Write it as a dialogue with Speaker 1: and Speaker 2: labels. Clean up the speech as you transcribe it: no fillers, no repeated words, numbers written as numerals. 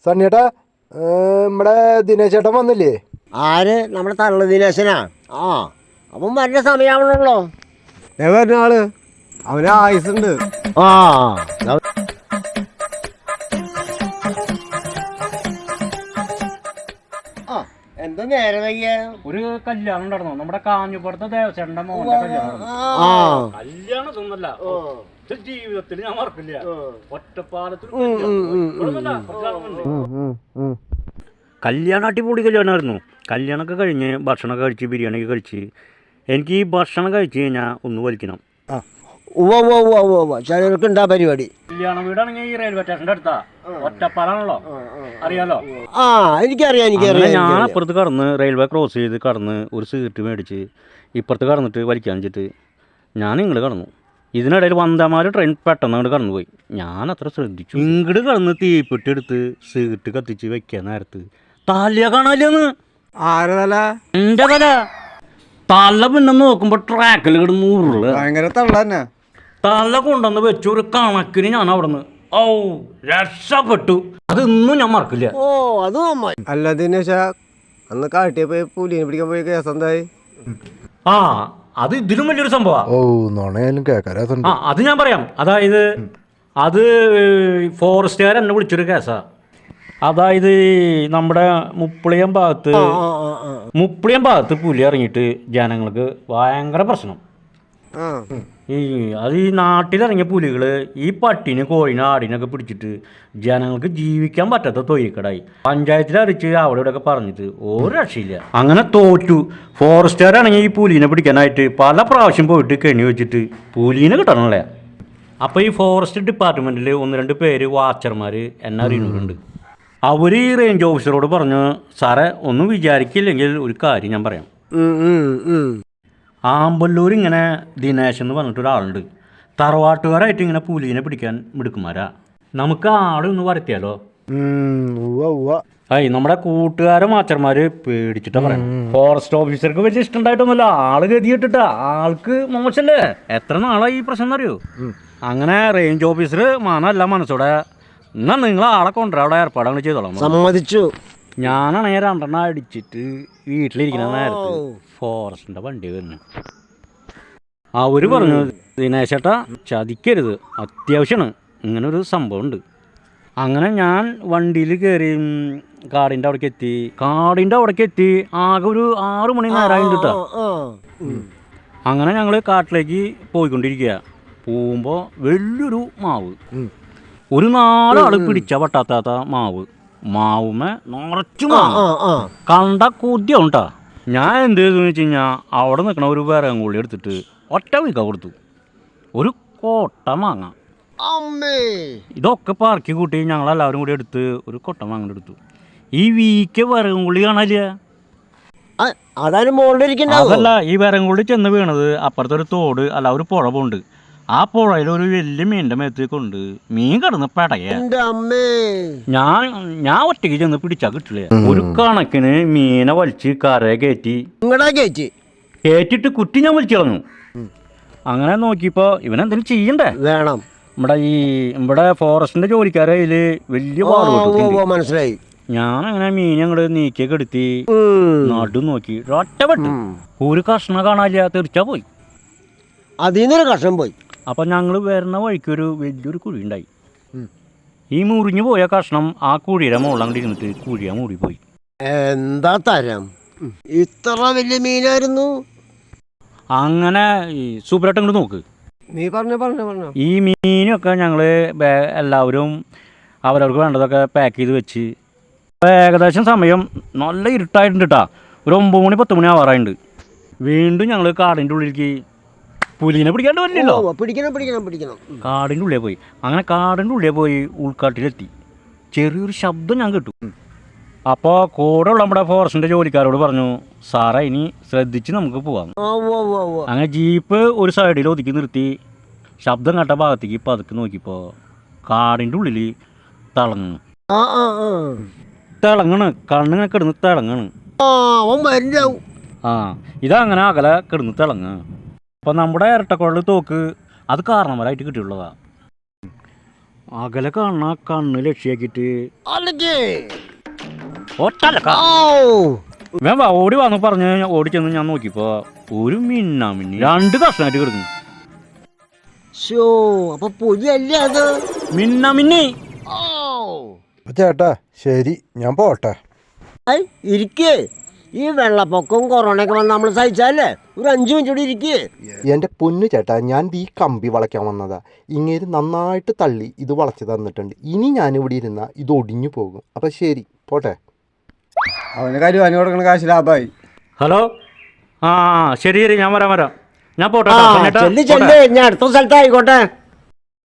Speaker 1: സണ്ണിയേട്ടാ, നമ്മുടെ ദിനേശേട്ടൻ വന്നില്ലേ?
Speaker 2: ആര്? നമ്മുടെ തള്ള ദിനേശനാ? ആ, അപ്പം വരുന്ന സമയമാവണല്ലോ.
Speaker 3: വരുന്ന ആള് അവന് ആയുസുണ്ട്.
Speaker 2: ആ, എന്താ നേരം വൈകിയ?
Speaker 4: ഒരു കല്യാണം ഉണ്ടായിരുന്നു നമ്മുടെ കാഞ്ഞിപ്പുറത്തെ ദേവസ്വന്റെ മോന്റെ കല്യാണം. കല്യാണം ഇതൊന്നല്ല, ജീവിതത്തിൽ ഞാൻ മറക്കില്ല. ഒറ്റപ്പാലത്തിൽ കല്യാണം അടിപൊളി കല്യാണമായിരുന്നു. കല്യാണമൊക്കെ കഴിഞ്ഞ് ഭക്ഷണമൊക്കെ കഴിച്ച് ബിരിയാണിയൊക്കെ കഴിച്ച് എനിക്ക് ഈ ഭക്ഷണം കഴിച്ച് കഴിഞ്ഞാൽ ഒന്ന് വലിക്കണം.
Speaker 2: ചിലർക്ക് ഉണ്ടാ പരിപാടി.
Speaker 4: കല്യാണ വീടാണെങ്കിൽ ഈ റെയിൽവേ സ്റ്റേഷൻ്റെ അടുത്താ, ഒറ്റപ്പാലാണല്ലോ, അറിയാലോ.
Speaker 2: ആ, എനിക്കറിയാം.
Speaker 4: ഞാൻ അപ്പുറത്ത് കടന്ന് റെയിൽവേ ക്രോസ് ചെയ്ത് കടന്ന് ഒരു സീറ്റ് മേടിച്ച് ഇപ്പുറത്ത് കടന്നിട്ട് വലിക്കാൻ വെച്ചിട്ട് ഞാൻ ഇങ്ങോട്ട് കടന്നു. ഇതിനിടയിൽ വന്ദമാര് ട്രെയിൻ പെട്ടെന്ന് അങ്ങോട്ട് കടന്നുപോയി. ഞാൻ അത്ര ശ്രദ്ധിച്ചു. ഇങ്ങോട്ട് കടന്ന് തീപ്പെട്ടിയെടുത്ത് സീറ്റ് കത്തിച്ച് വെക്കാൻ നേരത്ത് തല കാണാലെന്ന്.
Speaker 3: ആരെ തല?
Speaker 4: എൻ്റെ തല. തല പിന്നെ നോക്കുമ്പോൾ ട്രാക്കിൽ കിടന്ന് ഉരുള്.
Speaker 3: ഭയങ്കര തള്ള തന്നെ.
Speaker 4: തല കൊണ്ടുവന്ന് വെച്ചു ഒരു കണക്കിന് ഞാൻ അവിടെ നിന്ന് രക്ഷപ്പെട്ടു. അതൊന്നും ഞാൻ മറക്കില്ല.
Speaker 2: ഓ, അത് നന്നായി.
Speaker 3: അല്ല ദിനേശ, അന്ന് കാട്ടിയപ്പോ പുലിനെ പിടിക്കാൻ പോയി കേസ് എന്തായി?
Speaker 4: ആ, അത് ഇതിലും വലിയൊരു സംഭവമാണ്.
Speaker 1: ഓ, നുണയാലും കേൾക്കാറുണ്ട്.
Speaker 4: ആ, അത് ഞാൻ പറയാം. അതായത് അത് ഫോറസ്റ്റുകാർ എന്നെ വിളിച്ചൊരു കേസാണ്. അതായത് നമ്മുടെ മുപ്പിളിയം ഭാഗത്ത് പുലി ഇറങ്ങിയിട്ട് ജനങ്ങൾക്ക് ഭയങ്കര പ്രശ്നം. അത് ഈ നാട്ടിലിറങ്ങിയ പുലികൾ ഈ പട്ടിന് കോഴിനെ ആടിനൊക്കെ പിടിച്ചിട്ട് ജനങ്ങൾക്ക് ജീവിക്കാൻ പറ്റാത്ത തൊഴിൽക്കടായി. പഞ്ചായത്തിൽ അറിയിച്ച് അവിടെ ഇവിടെയൊക്കെ പറഞ്ഞിട്ട് ഒരു രക്ഷയില്ല. അങ്ങനെ തോറ്റു. ഫോറസ്റ്റുകാരാണെങ്കിൽ ഈ പുലിനെ പിടിക്കാനായിട്ട് പല പ്രാവശ്യം പോയിട്ട് കെണി വെച്ചിട്ട് പുലിനെ കിട്ടണല്ലേ. അപ്പോൾ ഈ ഫോറസ്റ്റ് ഡിപ്പാർട്ട്മെൻറ്റിൽ 1-2 പേര് വാച്ചർമാർ എന്നെ അറിയുന്നുണ്ട്. അവർ ഈ റേഞ്ച് ഓഫീസറോട് പറഞ്ഞു, സാറേ ഒന്നും വിചാരിക്കില്ലെങ്കിൽ ഒരു കാര്യം ഞാൻ പറയാം. ആമ്പല്ലൂർ ഇങ്ങനെ ദിനേശ് എന്ന് പറഞ്ഞിട്ടൊരാളുണ്ട്. തറവാട്ടുകാരായിട്ട് ഇങ്ങനെ പുലീനെ പിടിക്കാൻ മിടുക്കുമാരാ. നമുക്ക് ആളെ ഒന്ന് വരുത്തിയാലോ? നമ്മുടെ കൂട്ടുകാരെ മാച്ചർമാർ പേടിച്ചിട്ടാ പറയാം. ഫോറസ്റ്റ് ഓഫീസർക്ക് വലിയ ഇഷ്ടമുണ്ടായിട്ടൊന്നുമില്ല. ആള് ഗതിയിട്ടിട്ടാ. ആൾക്ക് മോശമല്ലേ. എത്ര നാളായി ഈ പ്രശ്നം എന്നറിയോ? അങ്ങനെ റേഞ്ച് ഓഫീസർ മാനല്ല മനസ്സോടെ എന്നാ നിങ്ങൾ ആളെ കൊണ്ടുവരാനുള്ള ഏർപ്പാടാണ് ചെയ്തോളാം.
Speaker 2: സമ്മതിച്ചു.
Speaker 4: ഞാനാണെങ്കിൽ 2 അടിച്ചിട്ട് വീട്ടിലിരിക്കുന്ന നേരത്ത് ഫോറസ്റ്റിൻ്റെ വണ്ടി വരുന്നു. അവർ പറഞ്ഞു, ദിനേശേട്ടാ ചതിക്കരുത്, അത്യാവശ്യമാണ്, ഇങ്ങനൊരു സംഭവം ഉണ്ട്. അങ്ങനെ ഞാൻ വണ്ടിയിൽ കയറി കാടിൻ്റെ അവിടേക്ക് എത്തി. ആകെ ഒരു 6 മണി നേരമായിട്ട് കേട്ടോ. അങ്ങനെ ഞങ്ങൾ കാട്ടിലേക്ക് പോയിക്കൊണ്ടിരിക്കുക. പോകുമ്പോൾ വലിയൊരു മാവ്, ഒരു 4 ആൾ പിടിച്ച പട്ടാത്ത മാവുമേ നിറച്ചു കണ്ട കൊതിയാവും കേട്ടോ. ഞാൻ എന്ത് ചെയ്തെന്ന് വെച്ച് കഴിഞ്ഞാൽ അവിടെ നിൽക്കണ ഒരു വിറകുള്ളി എടുത്തിട്ട് ഒറ്റ വീക്ക കൊടുത്തു. ഒരു കൊട്ട മാങ്ങ. ഇതൊക്കെ പറക്കി കൂട്ടി ഞങ്ങളെല്ലാവരും കൂടി എടുത്ത് ഒരു കൊട്ട മാങ്ങ എടുത്തു. ഈ വീക്ക വിറകുള്ളി കാണാനില്ല. അതല്ല, ഈ വിറകുള്ളി ചെന്ന് വീണത് അപ്പുറത്തൊരു തോട് അല്ല ഒരു പുഴ പോണ്ട്. ആ പുഴയിൽ ഒരു വലിയ മീനിന്റെ മേത്ത് കൊണ്ട് മീൻ കിടന്ന് പെടയ. ഞാൻ ഒറ്റയ്ക്ക് ചെന്ന് പിടിച്ചാ കിട്ടില്ല. ഒരു കണക്കിന് മീനെ വലിച്ച് കരയെ കയറ്റിട്ട് കുറ്റി ഞാൻ വലിച്ചു കളഞ്ഞു. അങ്ങനെ നോക്കിയപ്പോ ഇവനെന്തെങ്കിലും ചെയ്യണ്ടേ
Speaker 2: വേണം.
Speaker 4: ഇവിടെ ഫോറസ്റ്റിന്റെ ജോലിക്കാരെ അതില് വലിയ പാട്
Speaker 2: മനസ്സിലായി.
Speaker 4: ഞാൻ അങ്ങനെ മീനെ അങ്ങോട്ട് നീക്കിയൊക്കെ എടുത്തി നടു നോക്കി ഒറ്റപ്പെട്ടു. ഒരു കഷ്ണം കാണാനില്ല, തെറിച്ചാ പോയി.
Speaker 2: അതിന്നൊരു കഷ്ണം പോയി.
Speaker 4: അപ്പം ഞങ്ങൾ വരുന്ന വഴിക്കൊരു വലിയൊരു കുഴി ഉണ്ടായി. ഈ മുറിഞ്ഞു പോയ കഷ്ണം ആ കുഴിയുടെ മുകളിൽ അങ്ങോട്ട് ഇരുന്നിട്ട് കുഴിയാ മൂടിപ്പോയി.
Speaker 2: എന്താ തരം, ഇത്ര വലിയ മീനായിരുന്നു.
Speaker 4: അങ്ങനെ ഈ സൂപ്പറായിട്ട് അങ്ങോട്ട് നോക്ക്.
Speaker 3: നീ പറഞ്ഞു
Speaker 4: ഈ മീനൊക്കെ ഞങ്ങൾ എല്ലാവരും അവരവർക്ക് വേണ്ടതൊക്കെ പാക്ക് ചെയ്ത് വെച്ച് ഏകദേശം സമയം നല്ല ഇരുട്ടായിട്ടുണ്ട് കേട്ടോ. ഒരു 9 മണി 10 മണി ആവാറായിട്ടുണ്ട്. വീണ്ടും ഞങ്ങൾ കാടിൻ്റെ ഉള്ളിലേക്ക് പുലിനെ പിടിക്കാണ്ട് വരില്ലല്ലോ.
Speaker 2: പിടിക്കണം.
Speaker 4: കാടിൻ്റെ ഉള്ളിൽ പോയി. അങ്ങനെ കാടിൻ്റെ ഉള്ളിൽ പോയി ഉൾക്കാട്ടിലെത്തി. ചെറിയൊരു ശബ്ദം ഞാൻ കേട്ടു. അപ്പോൾ കൂടെ ഉള്ള നമ്മുടെ ഫോറസ്റ്റിൻ്റെ ജോലിക്കാരോട് പറഞ്ഞു, സാറേ ഇനി ശ്രദ്ധിച്ച് നമുക്ക് പോവാം. അങ്ങനെ ജീപ്പ് ഒരു സൈഡിൽ ഒതുക്കി നിർത്തി ശബ്ദം കേട്ട ഭാഗത്തേക്ക് പതുക്കെ നോക്കിയപ്പോൾ കാടിൻ്റെ ഉള്ളിൽ തിളങ്ങണ്. കണ്ണിങ്ങനെ കിടന്ന് തിളങ്ങണ്. ഇതങ്ങനെ അകലെ കിടന്ന് തിളങ്ങ്. അപ്പം നമ്മുടെ ഇരട്ടക്കുഴൽ തോക്ക് അത് കാരണവരായിട്ട് കിട്ടിയുള്ളതാണ്. അകലെ കാണണ കണ്ണ് ലക്ഷ്യാക്കിട്ട് ഓടി വന്ന് പറഞ്ഞ് ഓടിച്ചെന്ന് ഞാൻ നോക്കിയപ്പോ ഒരു മിന്നാമിന്നി 2 കഷ്ണമായിട്ട് കിടക്കുന്നു.
Speaker 2: ഷോ അപ്പൊ പുലിയല്ലേ അത്?
Speaker 4: മിന്നാമിന്നി.
Speaker 1: അപ്പൊ ചേട്ടാ ശരി, ഞാൻ പോട്ടെ.
Speaker 2: ഇരിക്കേ, ഈ വെള്ളപ്പൊക്കവും കൊറോണയൊക്കെ വന്ന് നമ്മൾ സഹിച്ചാലേ ഒരു 5 മിനിറ്റ് കൂടി ഇരിക്കേ.
Speaker 1: എൻ്റെ പൊന്നു ചേട്ടാ, ഞാൻ ഈ കമ്പി വളയ്ക്കാൻ വന്നതാ. ഇങ്ങേര് നന്നായിട്ട് തള്ളി ഇത് വളച്ച് തന്നിട്ടുണ്ട്. ഇനി ഞാനിവിടെ ഇരുന്നാൽ ഇത് ഒടിഞ്ഞു പോകും. അപ്പം ശരി, പോട്ടെ.
Speaker 3: അവന് കരുവാന് കൊടുക്കണ കാശ് ലാഭമായി.
Speaker 4: ഹലോ, ആ ശരി ശരി, ഞാൻ വരാം. ഞാൻ പോട്ടെ.
Speaker 2: ചെല്ലി ഞാൻ അടുത്ത സ്ഥലത്തായിക്കോട്ടെ.